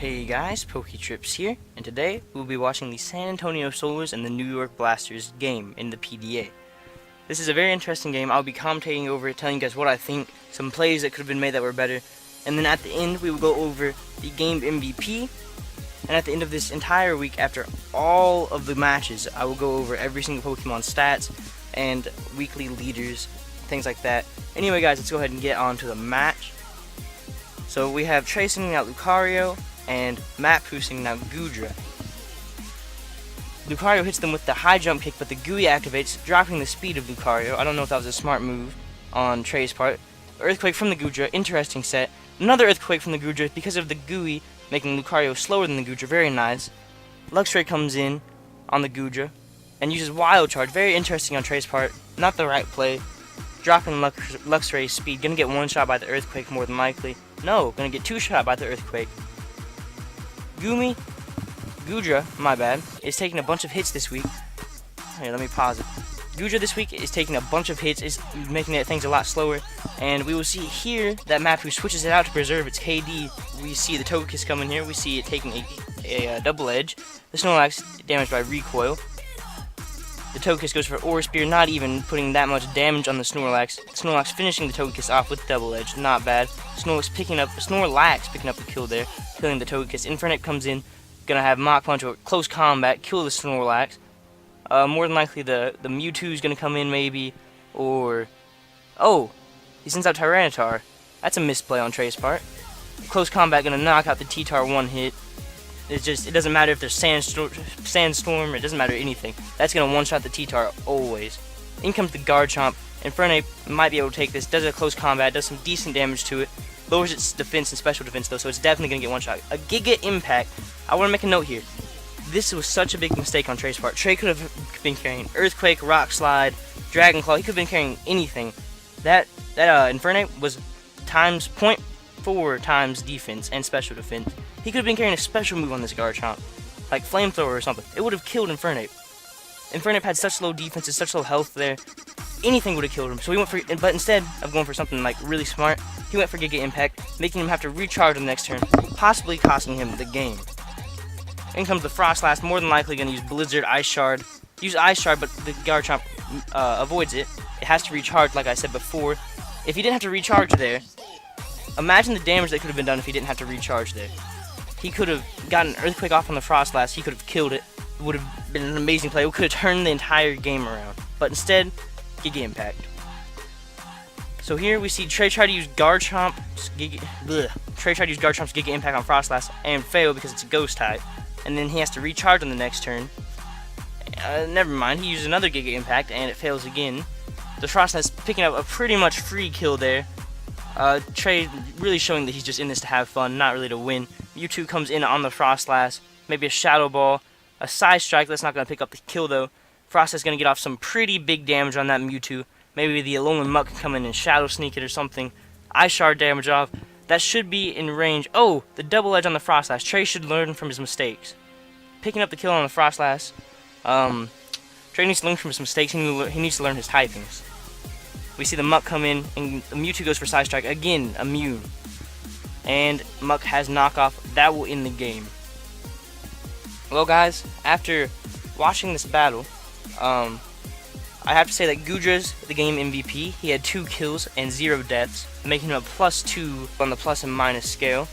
Hey guys, PokeTrips here, and today we'll be watching the San Antonio Solars and the New York Blasters game in the PDA. This is a very interesting game. I'll be commentating over it, telling you guys what I think, some plays that could have been made that were better, and then at the end we will go over the game MVP, and at the end of this entire week, after all of the matches, I will go over every single Pokemon stats and weekly leaders, things like that. Anyway guys, let's go ahead and get on to the match. So we have Trey sending out Lucario, and Mapu sending out Goodra. Lucario hits them with the high jump kick, but the GUI activates, dropping the speed of Lucario. I don't know if that was a smart move on Trey's part. Earthquake from the Goodra, interesting set. Another Earthquake from the Goodra because of the GUI, making Lucario slower than the Goodra, very nice. Luxray comes in on the Goodra, and uses Wild Charge, very interesting on Trey's part. Not the right play. Dropping Luxray's speed, gonna get one shot by the Earthquake more than likely. No, gonna get two shot by the Earthquake. Goodra, my bad, is taking a bunch of hits this week. Here, let me pause it. Goodra this week is taking a bunch of hits, is making things a lot slower, and we will see here that Mapu switches it out to preserve its KD. We see the Togekiss coming here, we see it taking a double edge. The Snorlax damaged by recoil. The Togekiss goes for Aura Spear, not even putting that much damage on the Snorlax. Snorlax finishing the Togekiss off with double edge, not bad. Snorlax picking up the kill there, killing the Togekiss. Infernape comes in, gonna have Mach Punch or close combat, kill the Snorlax. More than likely the Mewtwo is gonna come in maybe, or he sends out Tyranitar. That's a misplay on Trey's part. Close combat gonna knock out the T-Tar one hit. It doesn't matter if there's sandstorm, it doesn't matter anything. That's gonna one-shot the T-Tar always. In comes the Garchomp. Infernape might be able to take this, does a close combat, does some decent damage to it, lowers its defense and special defense though, so it's definitely gonna get one shot. A Giga Impact. I wanna make a note here. This was such a big mistake on Trey's part. Trey could have been carrying Earthquake, Rock Slide, Dragon Claw, he could have been carrying anything. That Infernape was times 0.4 times defense and special defense. He could have been carrying a special move on this Garchomp, like Flamethrower or something. It would have killed Infernape. Infernape had such low defense and such low health there. Anything would have killed him. So he went for, but instead of going for something like really smart, he went for Giga Impact, making him have to recharge on the next turn, possibly costing him the game. In comes the Frostlass, more than likely going to use Blizzard, Ice Shard. Use Ice Shard, but the Garchomp avoids it. It has to recharge, like I said before. If he didn't have to recharge there, imagine the damage that could have been done if he didn't have to recharge there. He could have gotten Earthquake off on the Frostlass, he could have killed it. It would have been an amazing play. It could have turned the entire game around. But instead, Giga Impact. So here we see Trey try to use Garchomp's Giga Impact on Frostlass and fail because it's a Ghost type. And then he has to recharge on the next turn. Never mind, he uses another Giga Impact and it fails again. The Frostlass picking up a pretty much free kill there. Trey really showing that he's just in this to have fun, not really to win. Mewtwo comes in on the Frostlass, maybe a Shadow Ball, a Side Strike, that's not going to pick up the kill though. Frostlass going to get off some pretty big damage on that Mewtwo. Maybe the Alolan Muck can come in and Shadow Sneak it or something. Ice Shard damage off. That should be in range. Oh, the double edge on the Frostlass. Trey should learn from his mistakes. Picking up the kill on the Frostlass. Trey needs to learn from his mistakes. He needs to learn his typings. We see the Muck come in, and the Mewtwo goes for Side Strike. Again, immune. And Muck has knockoff. That will end the game. Well, guys, after watching this battle, I have to say that Goodra's the game MVP. He had 2 kills and 0 deaths, making him a +2 on the plus and minus scale.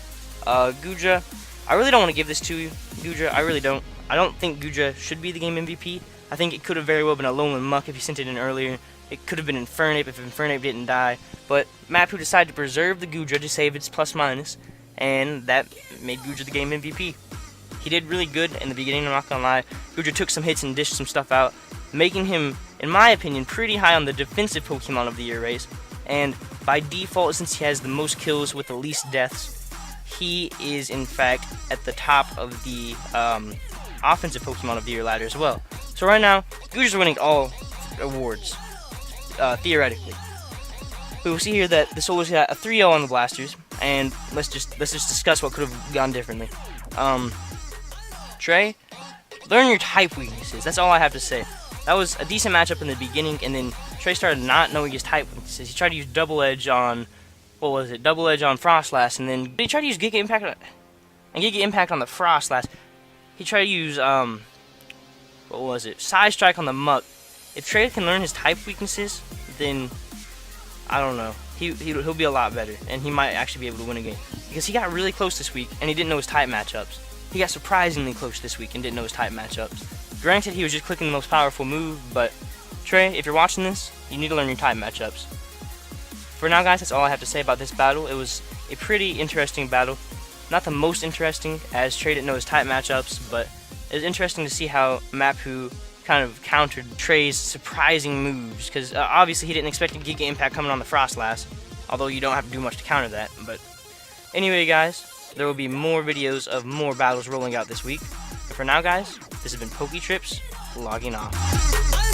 Goodra, I really don't want to give this to you, Goodra. I really don't. I don't think Goodra should be the game MVP. I think it could have very well been a Alolan Muck if he sent it in earlier. It could have been Infernape if Infernape didn't die. But Mapu decided to preserve the Goodra to save its plus-minus, and that made Goodra the game MVP. He did really good in the beginning, I'm not gonna lie. Goodra took some hits and dished some stuff out, making him, in my opinion, pretty high on the defensive Pokemon of the Year race. And by default, since he has the most kills with the least deaths, he is, in fact, at the top of the offensive Pokemon of the Year ladder as well. So right now, Goodra's winning all awards. Theoretically. We will see here that the Solars got a 3-0 on the Blasters, and let's just discuss what could have gone differently. Trey, learn your type weaknesses. That's all I have to say. That was a decent matchup in the beginning, and then Trey started not knowing his type weaknesses. He tried to use double edge on what was it, double edge on Frostlass, and then did he try to use Giga Impact? And Giga Impact on the Frostlass. He tried to use, what was it? Side Strike on the Muck. If Trey can learn his type weaknesses, then, I don't know. He'll be a lot better, and he might actually be able to win a game. Because he got really close this week, and he didn't know his type matchups. He got surprisingly close this week and didn't know his type matchups. Granted, he was just clicking the most powerful move, but Trey, if you're watching this, you need to learn your type matchups. For now, guys, that's all I have to say about this battle. It was a pretty interesting battle. Not the most interesting, as Trey didn't know his type matchups, but it was interesting to see how Mapu kind of countered Trey's surprising moves, because obviously he didn't expect a Giga Impact coming on the Frostlass, although you don't have to do much to counter that. But anyway, guys, there will be more videos of more battles rolling out this week. But for now, guys, this has been PokeTrips, logging off.